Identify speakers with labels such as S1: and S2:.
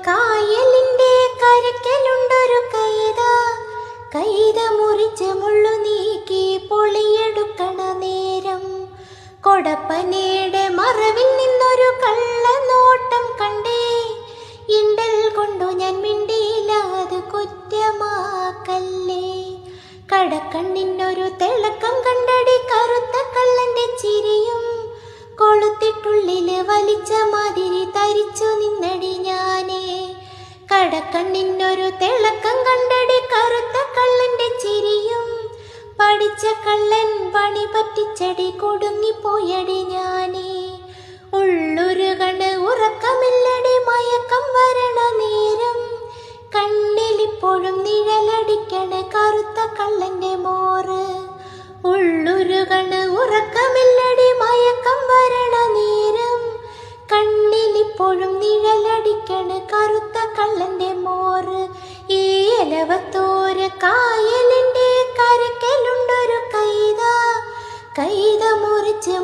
S1: കായലിന്റെ കരക്കലുണ്ടൊരു കൈത. കൈത മുറിച്ച് മുള്ളു നീക്കി പൊളിയെടുക്കണ നേരം കൊടപ്പനയുടെ മറവിൽ നിന്നൊരു കള്ളനോട്ടം കണ്ടേ. ഇണ്ടൽ കൊണ്ടു ഞാൻ മിണ്ടിയില്ലാത് കുറ്റമാക്കല്ലേ. കടക്കണ്ണിനൊരു തിളക്കം കണ്ടടി കറുത്ത കള്ളന്റെ ചിരിയും കൊളുത്തിട്ടുള്ളില് വലിച്ച മാതിരി തരിച്ചു നിന്നടി ഞാനേ. കടക്കണ്ണിനൊരു തിളക്കം കണ്ടടി കറുത്ത കള്ളന്റെ ചിരിയും പഠിച്ച കള്ളൻ പണി പറ്റിച്ചടി കുടുങ്ങിപ്പോയടി ഞാനേ. ഉള്ളൊരു കണ്ണ് ഉറക്കമില്ലടി മയക്കം വരണ നേരം കണ്ണിലിപ്പോഴും നിഴലടിക്കണ കറുത്ത കള്ളന്റെ മോറ്. ഉള്ളൊരു കണ്ണ് ഉറക്കമില്ലടി മയക്കം വരണ നേരം കണ്ണിലിപ്പോഴും നിഴലടിക്കണ കറുത്ത കള്ളന്റെ മോറ്. ഈ എലവത്തോര് കായലിന്റെ കരക്കലുണ്ടൊരു കൈത. കൈത മുറിച്ച്